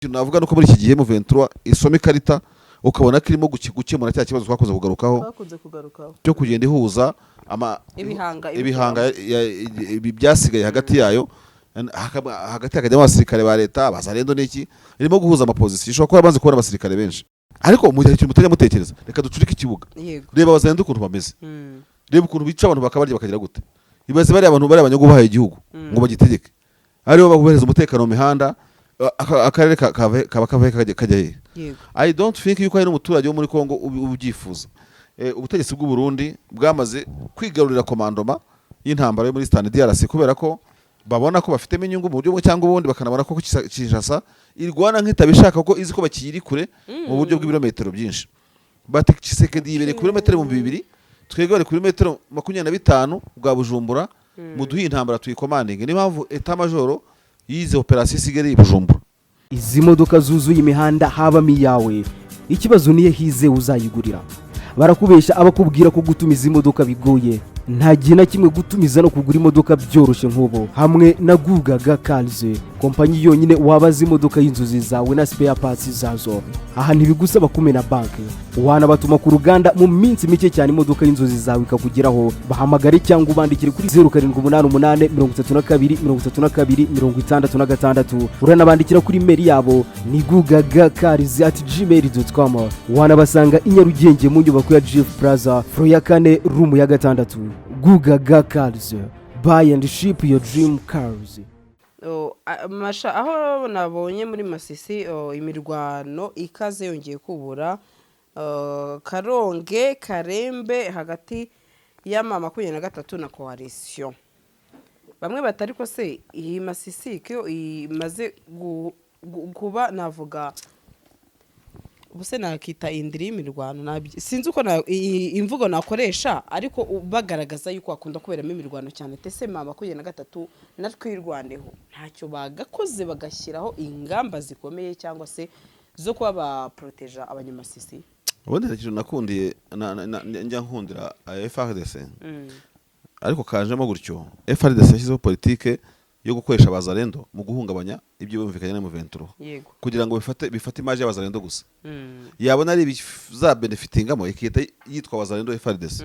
navuga nuko muri iki gihe M23 isoma ikarita ukabona kirimo gukemura cya kibazo twakoze kugarukaho cyo kugenda ihuza ibihanga byasigaye hagati yayo hagati y'akajyamo abasirikare ba leta abazarendo n'iki irimo guhuza amapozisiyo ishobora kuba banze kubona abasirikare benshi ariko mu gihe kintu mutajya mutekereza reka ducurike ikibuga reba abazarendo ukuntu bameze reba ukuntu bica abantu bakabarya bakagira gute ibaze bari abantu bari abanyagu bahaye igihugu ngo bagitegeke aribo babuhereza umutekano mu mihanda akarere kaba kajya he. I don't think yuko hari n'umuturage wo muri Kongo ubyifuza. Ubutegetsi bw'u Burundi bwamaze kwigarurira komandoma y'intambara yo muri Eastern DRC kubera ko babona ko bafitemo inyungu mu buryo cyangwa ubundi bakanabona ko Kinshasa irwana nk'itabishaka ko izi ko bakiri kure mu buryo bw'ibirometero byinshi. Bati Tshisekedi yibere ku birometero 200 twebwe bari ku birometero 25 bwa Bujumbura mu duhi intambara tuyikomandinge ni mpamvu etat majoro yize operation Sigeri Bujumbura. Izi modoka zuzuye imihanda haba miyawe ikibazo niye hize uzayigurira barakubesha abakubwira ko gutumiza imodoka bigoye nta gihe na kimwe gutumiza no kugura imodoka byoroshye nk'ubo hamwe na Gugaga Cars kompanyi yonyine wabaza imodoka y'inzozi zawe na spare parts zazo aha ntibigusaba kumena banki wanabatuma ku ruganda mu minsi mike cyane imodoka y'inzozi zawe ikakugeraho bahamagare cyangwa ubandikire kuri 0788 uranabandikira kuri mail yabo ni gugagacars@gmail.com wanabasanga i Nyarugenge mu nyubako ya GF Plaza floor ya 4 room ya 6 Gugaga Cars buy and ship your dream cars. Masha aho nabonye muri Masisi imirwano ikaze yongeye kubura Karonge Karembe hagati ya mama 23 na coalition. Bamwe batari ko se iyi Masisi cyo imaze kuba navuga ubuse nakita indiri imirwano sinzi uko imvugo nakoresha ariko bagaragaza yuko akunda kuberamo imirwano cyane tese mama 23 natwirwandeho ntacyo bagakoze bagashyiraho ingamba zikomeye cyangwa se zo kuba ba proteger abanyamasisi. Ubundi ikintu nakundiye njya nkundira FRDC ariko kajemo gutyo FRDC yashyizeho politike yo gukoresha abazarendo mu guhungabanya ibyo bumvikanye na M23 kugira ngo bifate image y'abazarendo gusa yabona ari za benefitingamo ikita yitwa abazarendo FRDC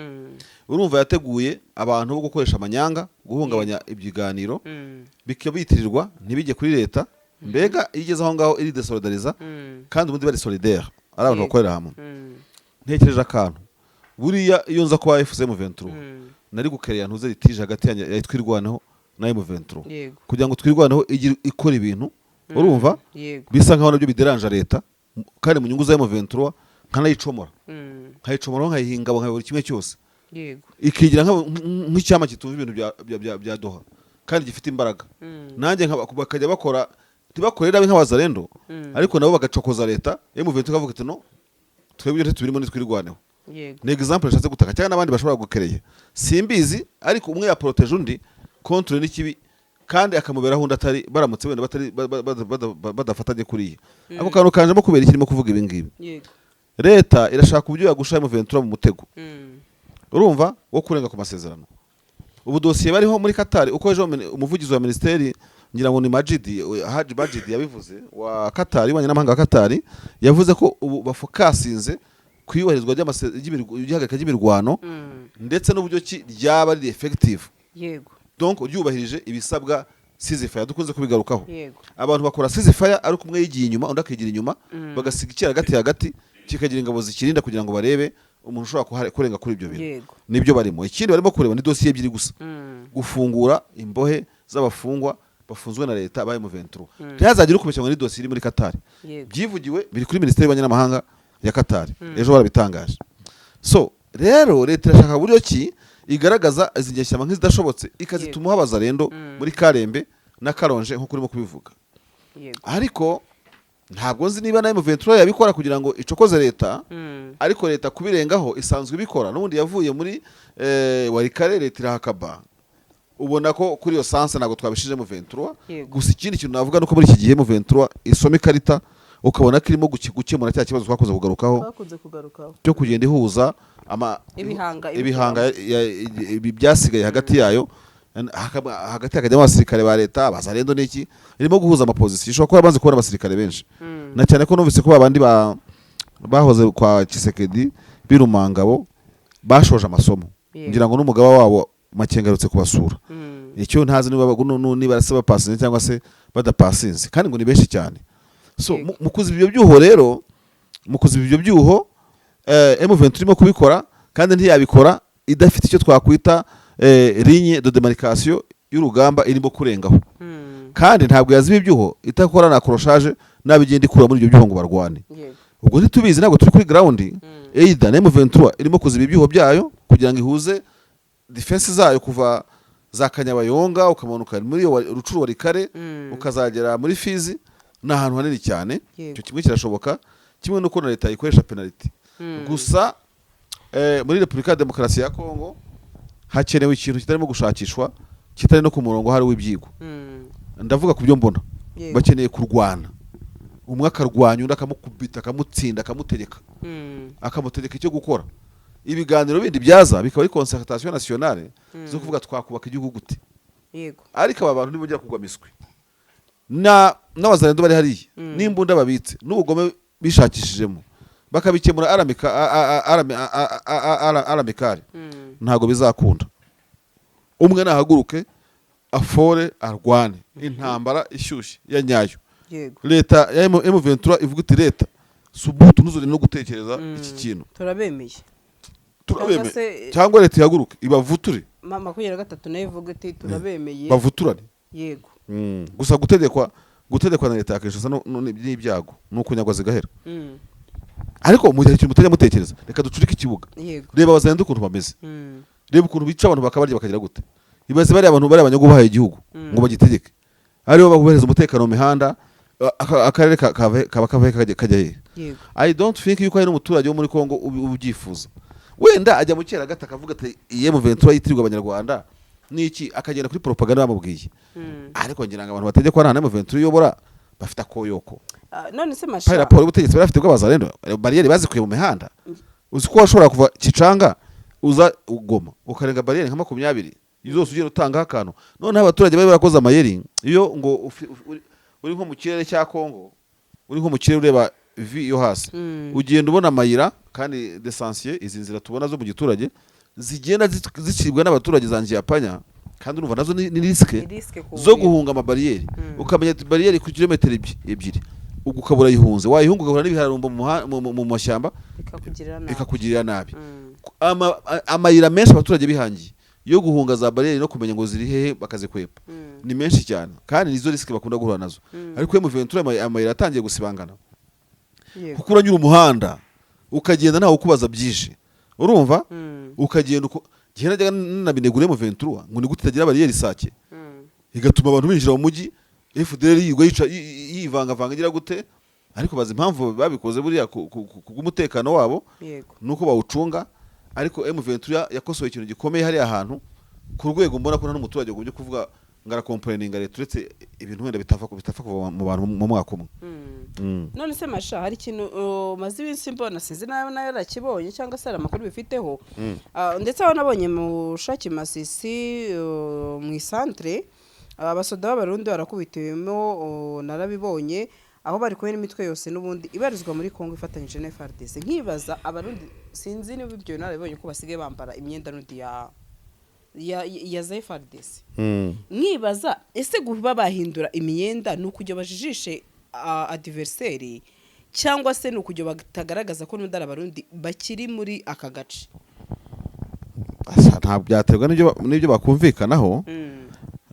urumva yateguye abantu bo gukoresha amanyanga guhungabanya ibyiganiro bikyo bitirirwa ntibijye kuri leta mbega igeze aho ngaho iri desolidariza kandi ubundi bari solidaire ari abantu bakorera hamwe ntekereje akantu buriya iyo nza kwa FCM 23 nari gukereya ntuze litije hagati ya twirwaneho na M23 kugira ngo twirwaneho ikora ibintu urumva bisa nkaho nabyo bideranje leta kandi mu nyungu za M23 nkanayicomora nkayihinga nka buri kimwe cyose ikigira nk'icyama kitumva ibintu bya Doha kandi gifite imbaraga nanjye bakajya bakora tibakorera nk'abazarendo ariko nabo bagacokoza leta M23 kavuga ati no twebwe tubirimo nitwirwaneho ni example nashatse gutaka cyangwa nabandi bashobora gukereye simbizi ariko umwe ya protege undi contre n'ikibi kandi akamubera aho ndatari baramutse wenda batari badafatanye kuriye ako kantu kanjemo kubera ikirimo kuvuga ibi ngibi leta irashaka uburyo yagusha M23 mu mutego urumva wo kurenga ku masezerano ubu dossier bariho muri Qatar uko ejo umuvugizi wa ministeri ngira ngo ni Haji Majid yabivuze wa Qatar y'abanyamahanga wa Qatar yavuze ko ubu bafokasinze kwiyubahirizwa ry'amategeko y'imirwano ndetse n'uburyo ki ryaba ari effective donc uryubahirije ibisabwa ceasefire dukunze kubigarukaho abantu bakora ceasefire ariko umwe yigiye inyuma undi akigira inyuma bagasiga ikira hagati kikagira ingabo zikirinda kugira ngo barebe umuntu ushobora kurenga kuri ibyo bintu nibyo barimo ikindi barimo kureba ni dossier ebyiri gusa gufungura imbohe z'abafungwa bafunzwe na leta ba M23 ntihazagira ukubeshya ngo ni dossier iri muri Qatar byivugiwe biri kuri ministeri y'abanyamahanga ya Qatar ejo barabitangaje so rero leta irashaka buryo ki igaragaza izingeshyama nk'izidashobotse ikazituma abazarendo muri Karembe na Karonje nko kurimo kubivuga ariko ntabwo nzi niba na M23 yabikora kugira ngo icokoze leta ariko leta kubirengaho isanzwe ibikora n'ubundi yavuye muri Warikare leta irahakaba ubona ko kuri yo sanse ntabwo twabishije M23 gusa ikindi kintu navuga nuko muri iki gihe M23 isoma ikarita ukabona kirimo gukemura cya kibazo twakoze kugarukaho cyo kugenda ihuza ibihanga byasigaye hagati yayo hagati hakajyamo abasirikare ba leta abazarendo n'iki irimo guhuza amapozisiyo ishobora kuba bamaze kubona abasirikare benshi na cyane ko numvise ko babandi bahoze kwa Tshisekedi birumangabo bashoje amasomo ngira ngo n'umugaba wabo makengarutse kubasura icyo ntazi niba arasaba pasinze cyangwa se badapasinze kandi ngo ni benshi cyane so mu kuziba ibyo byuho rero M23 irimo kubikora kandi ntiyabikora idafite icyo twakwita ligne de demarcation y'urugamba irimo kurengaho kandi ntabwo yaziba ibyuho itakora na accrochage nabigenda ikura muri ibyo byuho ngo barwane ubwo ntitubizi ntabwo turi kuri ground either na M23 irimo kuziba ibyuho byayo kugira ngo ihuze defense zayo kuva za Kanyabayonga ukamanuka muri Rucuru wa Rikare ukazagera muri Fizi n'ahantu hanini cyane icyo kimwe kirashoboka kimwe nuko na leta ikoresha penalty gusa muri Repubulika ya Demokarasi ya Kongo hakenewe ikintu kitarimo gushakishwa kitari no ku murongo hari w'ibyigo ndavuga ku byo mbona bakeneye kurwana umwe akarwanya undi akamukubita akamutsinda akamutegeka akamutegeka icyo gukora ibiganiro bindi byaza bikaba ari concertation nationale zo kuvuga twakubaka igihugu gute yego ariko aba bantu nibongera kugwa miswi n'abazarendo bari hariya n'imbunda babitse n'ubugome bishakishijemo bakabikemura aramikari ntago bizakunda umwe nahaguruke afore arwane intambara ishyushye ya nyayo leta ya M23 ivuga iti leta subutu ntuzure no gutekereza iki kintu turabemeye cyangwa leta yaguruke ibavuture mama 23 nayo ivuga iti turabemeye bavuturane yego gusa gutegekwa na leta yakesha n'ibyago nuko nyagwa zigahera ariko mu gihe cy'umutajya mutekereza reka ducurike ikibuga reba abazarendo ukuntu bameze reba ukuntu bica abantu bakabarya bakagira gute ibaze bari abantu bari abanyago bahaye igihugu ngo bagitegeke aribo baguhereza umutekano mu mihanda akarere kaba kajya he I don't think yuko hari n'umuturage wo muri Kongo ubyifuza wenda ajya mu cyera gata akavuga ati M23 yitirirwa abanyarwanda niki akagenda kuri propaganda bamubwiye ariko ngira ngo abantu bategekwa na M23 yobora bafite akoyoko none se masha raporo y'ubutegetsi barafite bw'abazarendo barriere bazikuye mu mihanda uzi ko washobora kuva Kicanga uza ugoma ukarenga barriere nka 20 yose ugiye utanga akantu none abaturage bari barakoze amayeri iyo ngo uri nko mu kirere cya Kongo uri nko mu kirere ureba vi yo hasi ugenda ubona amayira kandi d'essentiel izi nzira tubona zo mu giturage zigenda zicibwa n'abaturage zangiye apanya kandi urumva nazo ni riske zo guhunga amabarriere ukamenya barriere ku kilometero 2 ukabura yihunze wayihunga ugahura n'ibiharumbo mu mashyamba ikakugirira nabi amayira menshi abaturage bihangiye yo guhunga za barriere no kumenya ngo ziri hehe bakazikwepa ni menshi cyane kandi nizo riske bakunda guhura nazo ariko M23 amayira atangiye gusibangana kuko uranyura umuhanda ukagenda ntawe ukubaza byije urumva ukagenda gihera na binegure M23 ngo ni gute itagira barriere isake igatuma abantu binjira mu mujyi FDL yigwa yivanga igira gute ariko bazi impamvu babikoze buriya kugumutekano wabo nuko bawucunga ariko M23 yakosoye ikintu gikomeye hari ahantu ku rwego mbona ko n'umuturage gubye kuvuga ngara complaining leta uretse ibintu wenda bitafa kuva mu bantu mu mwaka umwe none se masha hari ikintu maze ibinsi mbona sinzi nayo yarakibonye cyangwa se amakuru bifiteho ndetse aho nabonye mu Shaki Masisi mu centre abasoda b'abarundi barakubitiwemo narabibonye aho bari kumwe n'imitwe yose n'ubundi ibarizwa muri Kongo ifatanyije na FARDC nkibaza abarundi sinzi niba ibyo narabibonye ko basigaye bambara imyenda n'undi ya za FARDC nkibaza ese guba bahindura imyenda nuko ujye bajijishe adversaire cyangwa se nuko ujye batagaragaza ko n'undi abarundi bakiri muri aka gace ntabwo byaterwa n'ibyo bakumvikanaho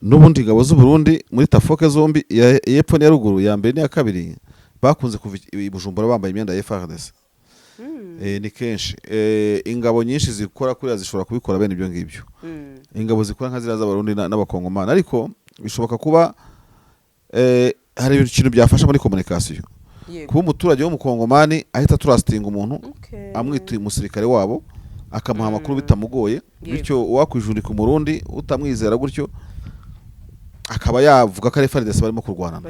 n'ubundi ingabo z'u Burundi muri tafoke zombi y'epfo na ruguru ya mbere n'iya kabiri bakunze kuva i Bujumbura bambaye imyenda ya FARDC ni kenshi ingabo nyinshi zikora kuriya zishobora kubikora bene ibyo ngibyo ingabo zikora nka ziriya z'abarundi n'abakongomani ariko bishoboka kuba hari ibintu byafasha muri communication kuba umuturage w'umukongomani ahita trusting umuntu amwita umusirikare wabo akamuha amakuru bitamugoye bityo wakwijurika umurundi utamwizera gutyo akaba yavuga ko ari FARDC barimo kurwana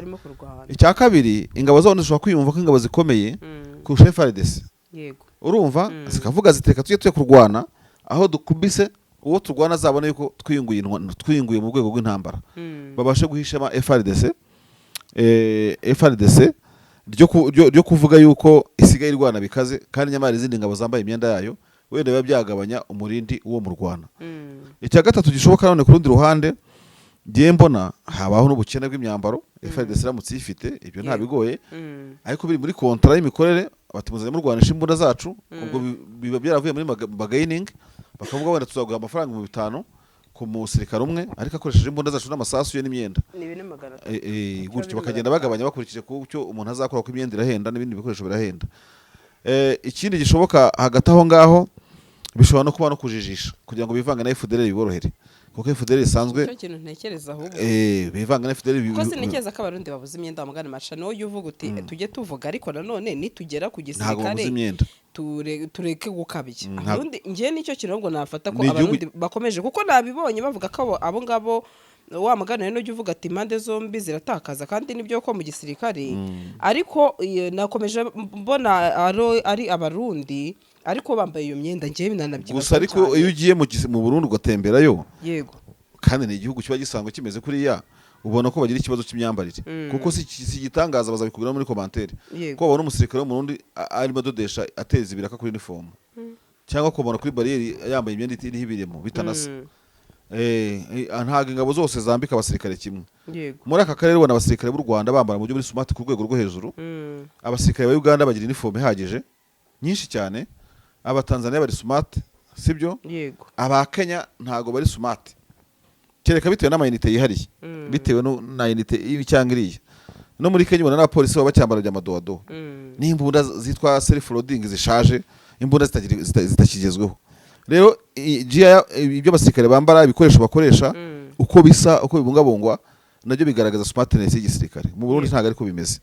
icya kabiri ingabo zabo zishobora kwiyumva ko ingabo zikomeye kurusha FARDC yego urumva zikavuga ziteka tujye kurwana aho dukubise uwo turwana azabona yuko twiyunguye mu rwego rw'intambara babashe guhishema FRDC ryo kuvuga yuko isigaye irwana bikaze kandi nyamara izindi ngabo zambaye imyenda yayo wenda biba byagabanya umurindi uwo mu Rwanda. Icya gatatu gishoboka none ku rundi ruhande ngiye mbona habaho n'ubukene bw'imyambaro FRDC iramutse ifite ibyo nta bigoye ariko biri muri kontra y'imikorere batumuzanye mu Rwanda imbunda zacu ubwo biba byaravuye muri bargaining bakavuga wenda tuzaguha amafaranga 500 ku musirikare umwe ariko akoresheje imbunda zacu n'amasasu ye n'imyenda gutyo bakagenda bagabanya bakurikije ku cyo umuntu azakora ko imyenda irahenda n'ibindi bikoresho birahenda. Ikindi gishoboka hagati aho ngaho bishobora no kuba no kujijisha kugira ngo bivange na FDL biborohere kuko FDL isanzwe cyo kintu ntekereza ahubwo bivanga na FDL kose ntekereza ko abarundi babuze imyenda bamugana macha no yuvuga uti tujye tuvuga ariko nanone nitugera ku gisirikare tureke gukabye abarundi ngiye nicyo kintu ngo nafata ko abarundi bakomeje kuko nabibonye bavuga ko abo ngabo wa mugana no uvuga ati impande zombi ziratakaza kandi nibyo ko mu gisirikare ariko nakomeje mbona ari abarundi ariko bambaye iyo myenda ngiye binanabyiba gusa ariko iyo ugiye mu Burundi ugatemberayo yego kandi ni igihugu kiba gisanzwe kimeze kuriya ubona ko bagira ikibazo cy'imyambarire kuko si gitangaza bazabikubwira muri commentaire ko babona umusirikare wo mu Burundi arimo dodesha ateza ibiraka kuri uniform cyangwa kubona kuri barriere yambaye imyenda itihibiremo bitanasa ntago ingabo zose zambika abasirikare kimwe muri aka karere ubona abasirikare b'u Rwanda bambara mu buryo muri smart ku rwego rwo hejuru abasirikare ba Uganda bagira uniform ihagije nyinshi cyane abatanzania bari smart sibyo aba Kenya ntago bari smart kereka bitewe n'amayinite yihariye bitewe na unite cyangwa iriya no muri Kenya ubona n'abapolisi baba bacyambara by'amadodo n'imbunda zitwa self loading zishaje imbunda zitakigezweho rero ibyo abasirikare bambara ibikoresho bakoresha uko bisa uko bibungabungwa nabyo bigaragaza smartness y'igisirikare mu Burundi ntago ariko bimeze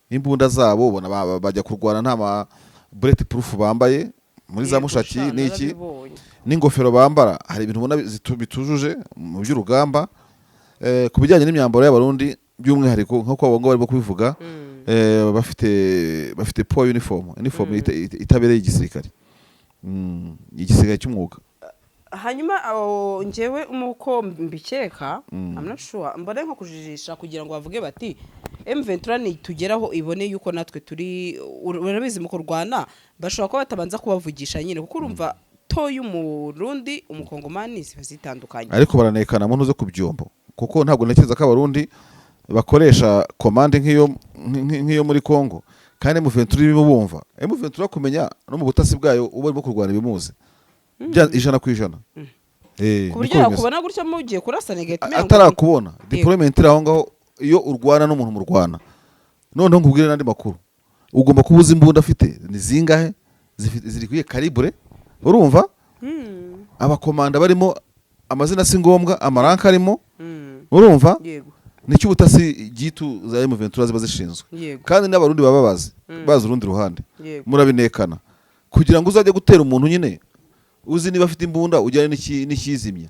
imbunda zabo ubona bajya kurwana nta bullet proof bambaye muri za mushaki n'iki n'ingofero bambara hari ibintu ubona bitujuje mu by'urugamba ku bijyanye n'imyambaro y'abarundi by'umwihariko nko kwa bongo barimo kubivuga bafite po uniform itabereye igisirikare igisirikare cy'umwuga hanyuma ngewe umuko mbikeka I'm not sure mbone nko kujijisha kugira ngo bavuge bati M23 nitugeraho ibone yuko natwe turi urabizi mu kurwana bashobora kuba batabanza kubavugisha nyine kuko urumva to y'umurundi umukongomani ziba zitandukanye ariko baranekana mu ntuze ku byombo kuko ntabwo ntekereza ko abarundi bakoresha commande nk'iyo muri Kongo kandi M23 irimo bumva M23 kumenya no mu butasi bwayo uba arimo kurwana bimuze 100%. Ku buryo yakubona gutyo mugiye kurasa negative atarakubona deployment aho ngaho iyo urwana n'umuntu mu Rwanda none nkubwire nandi makuru ugomba kubuza imbunda afite ni zingahe ziri kwiye calibre urumva abakomanda barimo amazina si ngombwa amaranka arimo urumva nicyo ubutasi gitu za M23 ziba zishinzwe kandi n'abarundi baba bazi urundi ruhande murabinekana kugira ngo uzajye gutera umuntu nyine uzi niba afite imbunda ujyane n'ikizimya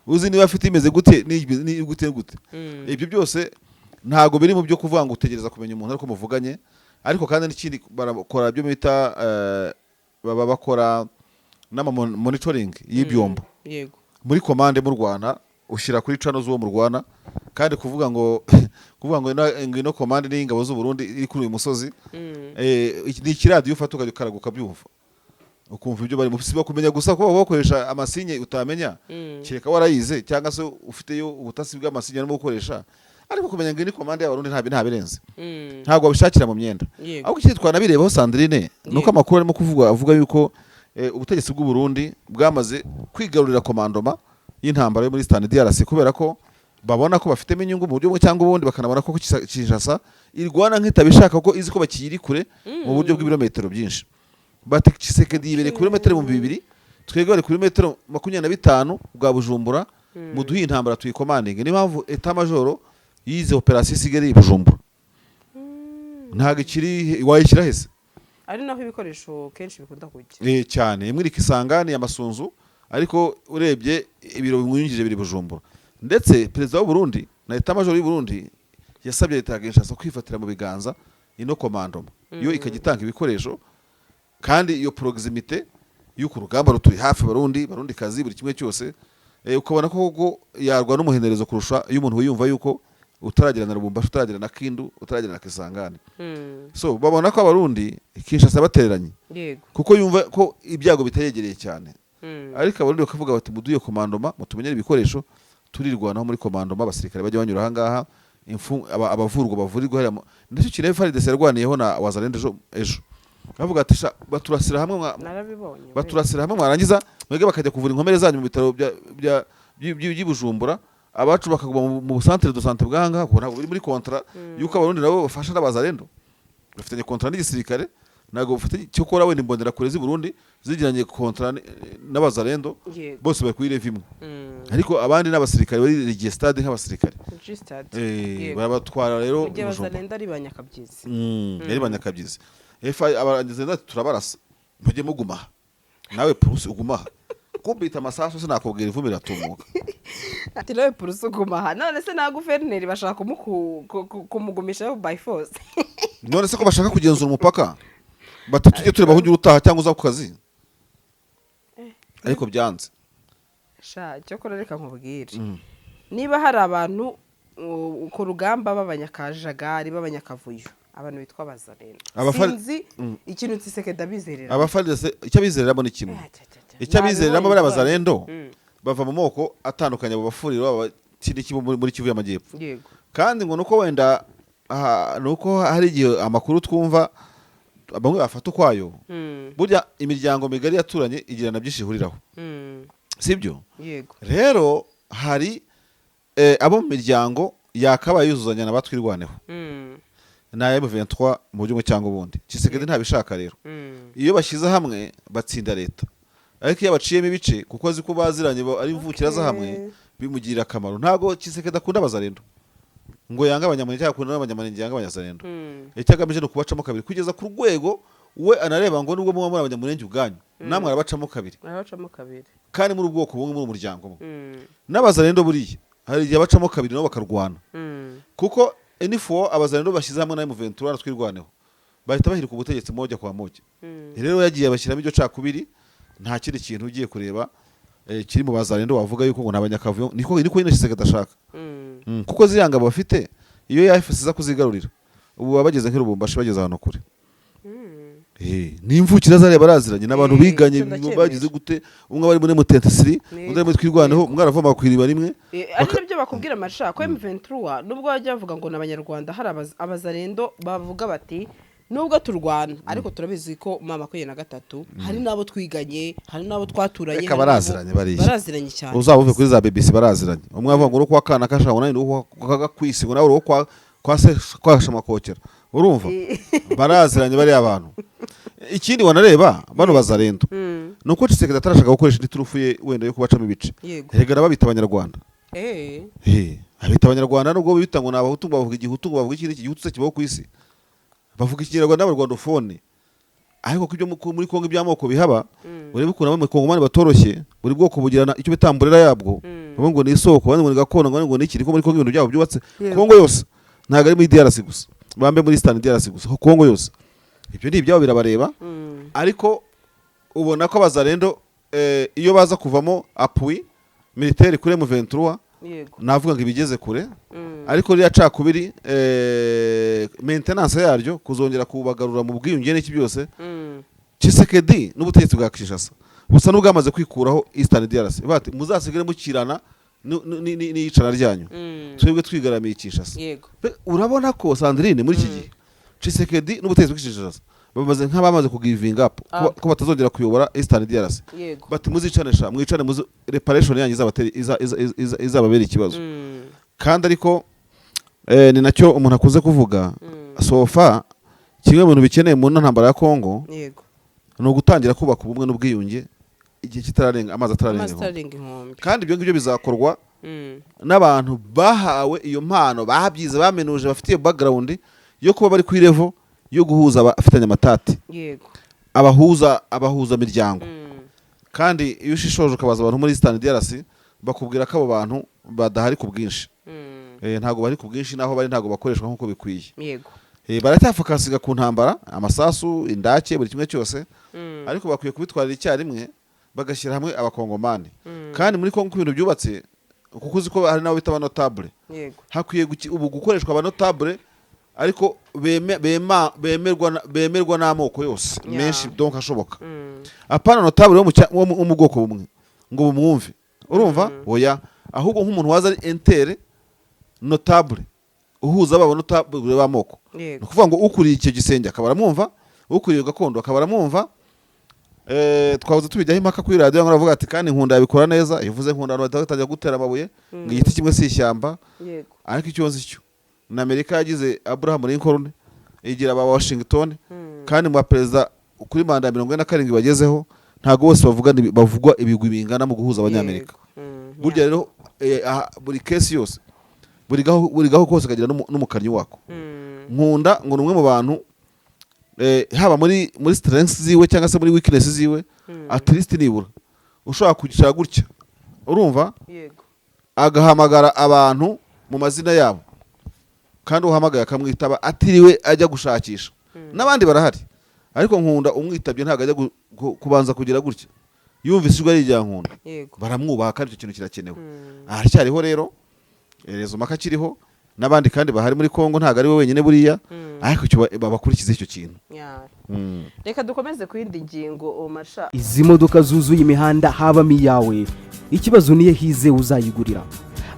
uzi niba afite imeze gute ni gute ibyo byose ntago biri mu byo kuvuga ngo utegereza kumenya umuntu ariko muvuganye ariko kandi n'ikindi barakora byo bita baba bakora monitoring y'ibyombo muri commande mu Rwanda ushyira kuri channel zo mu Rwanda kandi kuvuga ngo ino commande ni ingabo z'u Burundi iri kuri uyu musozi ni ikiradiyo ufata ukaraguka byumva ukumva ibyo bari musiba kumenya gusa ko bakoresha amasinye utamenya kireka warayize cyangwa se ufiteyo ubutasi bw'amasinye no gukoresha ariko kumenya ngo ni commande y'abarundi ntabirenze ntabwo babishakira mu myenda ahubwo ikindi twanabirebaho Sandrine nuko amakuru arimo avuga yuko ubutegetsi bw'u Burundi bwamaze kwigarurira komandoma y'intambara yo muri Eastern DRC kubera ko babona ko bafitemo inyungu mu buryo cyangwa ubundi bakanabona ko Kinshasa irwana nk'itabishaka ko izi ko bakiri kure mu buryo bw'ibirometero byinshi bati Tshisekedi yibere kuri metero 200 twebwe bari kuri metero 25 bwa Bujumbura mu duhi intambara tuyikomandinge ni mpamvu etat majoro yize operation Sigeri Bujumbura ntago kiri wayishyira hese ari naho ibikoresho kenshi bikunda kujya cyane imwe ikisangani y'amasunzu ariko urebye ibiro bimwinjije biri Bujumbura ndetse perezida w'u Burundi na etat majoro y'u Burundi yasabye leta ya Kinshasa kwifatira mu biganza ino komandoma yo ikagitanga ibikoresho kandi iyo proximité yuko urugamba ruturi hafi barundi kazi buri kimwe cyose ukabona ko koko yarwa n'umuhenerezo kurusha iyo umuntu wiyumva yuko utaragera na Lubumbashi, utaragera na Kindu, utaragera na Kisangani. So babona ko abarundi Kinshasa batereranye kuko yumva ko ibyago bitayegereye cyane. Ariko abarundi bakavuga bati muduye komandoma mutumenyere ibikoresho turirwanaho muri komandoma, abasirikare bajya banyura ahangaha, abavurwa bavurirwa harimo ndetse Kirehe FARDC yarwaniyeho na Wazalendo ejo bavuga ati baturasira hamwe mwarangiza mwege bakajya kuvura inkomere zanyu mu bitaro by'Ibujumbura, abacu bakaguma mu centre de santé bwanga kuko ntabwo biri muri contrat yuko abarundi nabo bafasha n'Abazalendo bafitanye contrat n'igisirikare, ntabwo bafite cyo kora wenda imbondera kure z'i Burundi zigiranye contrat n'Abazalendo bose bari kuri level imwe. Ariko abandi n'abasirikare bari registered nk'abasirikare barabatwara rero Abazalendo ari banyakabyizi yari banyakabyizi Abazalendo turabarasa mujye muguma nawe purusi uguma kubita amasasu sinakubwira ivumbi ratumuka ati nawe purusi uguma none se na guverineri bashaka kumugumisha by force none se ko bashaka kugenzura umupaka batujye tureba aho utaha cyangwa uza ku kazi ariko byanze cyo reka nkubwire niba hari abantu ku rugamba b'abanyakajagari b'abanyakavuyo abantu bitwa Abazalendo sinzi ikintu Tshisekedi abizerera abafarize icyo abizereramo ni kimwe icyo abizereramo bari Abazalendo bava mu moko atandukanye abo bafuriro muri Kivu y'Amajyepfo kandi ngo nuko wenda nuko hari igihe amakuru twumva bamwe bafata ukwayo burya imiryango migari yaturanye igirana byinshi ihuriraho sibyo rero hari abo mu miryango yakabaye yuzuzanya n'abatwirwaneho na M23 mu buryo cyangwa ubundi Tshisekedi ntabishaka rero iyo bashyize hamwe batsinda leta, ariko iyo baciyemo ibice kuko azi ko baziranye ari imvukira za hamwe bimugirira akamaro. Ntago Tshisekedi akunda Abazalendo ngo yanga abanyamurenge cyangwa akunda abanyamurenge yanga Abazalendo, icyagamije no kubacamo kabiri kugeza ku rwego we anareba ngo nubwo muba muri abanyamurenge ubwanyu namwe arabacamo kabiri kandi muri ubwoko bumwe muri umuryango umwe. N'Abazalendo buriya hari igihe bacamo kabiri nabo bakarwana kuko NFO Abazalendo bashyize hamwe na M23 aratwirwaneho bahita bahirika ubutegetsi moja kwa moja. Rero yagiye abashyiramo ibyo cakubiri, nta kindi kintu ugiye kureba kiri mu Bazalendo wavuga yuko ngo nabanyakavuyo niko nyine Tshisekedi ashaka kuko ziranga bafite iyo yafise za kuzigarurira ubu babageze nk'Irubumbashi bageze ahantu kure. N'imvukira zare baraziranye n'abantu biganye bagize gute, umwe bari muri Mutentesiri undi muri twirwaneho, umwe aravoma kwiriba rimwe ari nibyo bakubwira amasha ko M23 nubwo bajya bavuga ngo n'Abanyarwanda hari Abazalendo bavuga bati nubwo turwana ariko turabizi ko mama 23 hari nabo twiganye hari nabo twaturanye baraziranye cyane. Uzabuve kuri za BBC baraziranye, umwe avuga ngo uko akana kashanga nani uko kagakwisi ngo nawe uko kwasha makokera urumva baraziranye bari abantu. Ikindi wanareba bano Bazalendo nuko Tshisekedi atarashaka gukoresha iturufuye wenda yo kubacamo ibice, regara babita Abanyarwanda abita Abanyarwanda nubwo bita ngo nabahutu bavuga igihutu bavuga ikindi gihutu se kibaho ku isi bavuga Ikinyarwanda n'Abarwandofone, ariko kubyo muri Kongo iby'amoko bihaba urebe ukuntu abo mu Kongo mani batoroshye buri bwoko bugirana icyo bitamburira yabwo babo ngo ni isoko bandi ngo ni gakondo ngo ni iki ko muri Kongo ibintu byabo byubatse Kongo yose ntago ari muri DRC gusa bambe muri Eastern DRC gusa Kongo yose ibyo ni ibyabo birabareba. Ariko ubona ko Abazalendo iyo baza kuvamo appui militaire kuri M23 navuga ngo ibigeze kure, ariko riya cakubiri maintenance yaryo kuzongera kubagarura mu bwiyunge n'iki byose Tshisekedi n'ubutegetsi bwa Kinshasa busa n'ubwamaze kwikuraho Eastern DRC bati muzasigare mukirana n'iyicana ryanyu twebwe twigaramiye Kinshasa. Urabona ko Sandrine muri iki gihe Tshisekedi n'ubutegetsi bwa Kinshasa bamaze nk'abamaze kugivinga up ko batazongera kuyobora Eastern DRC bati muzicanisha mwicane muzi reparation yanyu izababera ikibazo. Kandi ariko ni nacyo umuntu akuze kuvuga sofa kimwe mu bintu bikeneye mu ntambara ya Kongo no gutangira kubaka ubumwe n'ubwiyunge igihe kitararenga amazi atararenga inkombe. Kandi ibyo ngibyo bizakorwa n'abantu bahawe iyo mpano babyize bamenuje bafitiye background yo kuba bari kuri level yo guhuza abafitanye amatati abahuza miryango. Kandi iyo ushishoje ukabaza abantu muri Eastern DRC bakubwira ko abo bantu badahari ku bwinshi ntago bari ku bwinshi naho bari ntago bakoreshwa nkuko bikwiye. baracyafokasinga ku ntambara, amasasu, indake, buri kimwe cyose, ariko bakwiye kubitwarira icyarimwe bagashyira hamwe abakongomani. Kandi muri Kongo ibintu byubatse, kuko uzi ko hari nabo bita abanotable, hakwiye ubu gukoreshwa abanotable ariko bemerwa n'amoko yose menshi donc ashoboka. Apana notable wo mu bwoko bumwe ngo bumwumve, urumva oya, ahubwo nk'umuntu waza ari intere notable uhuza aba notable b'amoko. Ni kuvuga ngo ukuriye icyo gisenge akaba aramwumva, ukuriye gakondo akaba aramwumva. Twavuze tubijyaho impaka kuri radio ngo aravuga ati kandi nkunda yabikora neza, ivuze nkunda abantu batajya gutera amabuye ngo igiti kimwe si ishyamba. Ariko icyo nzi cyo na Amerika yagize Abraham Lincoln, igira aba Washington, kandi mu perezida kuri manda 47 bagezeho ntago bose bavugwa ibigwi bingana mu guhuza abanyamerika. Burya rero buri case yose buri gaho kose kagira n'umukaryi wako. Nkunda ngo numwe mu bantu haba muri strengths ziwe cyangwa se muri weakness ziwe, at least nibura ushobora kugisha gutya, urumva, agahamagara abantu mu mazina yabo, kandi uhamagaye akamwitaba atiriwe ajya gushakisha. N'abandi barahari, ariko nkunda umwitabye ntago ajya kubanza kugira gutya, yumvise ijwi ari rya nkunda, baramwubaha kandi icyo kintu kirakenewe. Aracyariho rero Rezo Maka kiriho, n'abandi kandi bahari muri Kongo, ntago ari we wenyine buriya, ariko babakurikiza icyo kintu. Reka dukomeze ku yindi ngingo. Masha, izi modoka zuzuye imihanda habamo iyawe, ikibazo niye hize uzayigurira.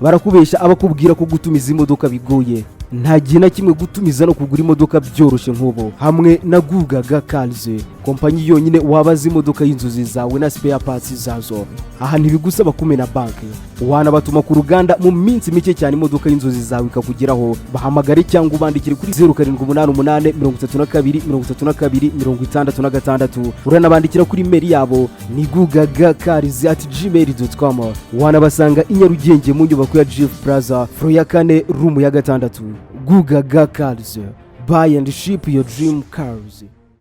Barakubesha abakubwira ko gutumiza imodoka bigoye, nta gihe na kimwe gutumiza no kugura imodoka byoroshye nk'ubu. Hamwe na Gugaga Cars, kompanyi yonyine wabaza imodoka y'inzozi zawe na spare parts zazo. Aha ntibigusaba kumena banki, wanabatuma ku ruganda mu minsi mike cyane imodoka y'inzozi zawe ikakugeraho. Bahamagare cyangwa ubandikire kuri 0788 32 32 66. Uranabandikira kuri mail yabo ni gugagacars@gmail.com. Wanabasanga i Nyarugenge mu nyubako ya Jeff Plaza, floor ya 4, room ya 6. Gugaga Cars, buy and ship your dream cars.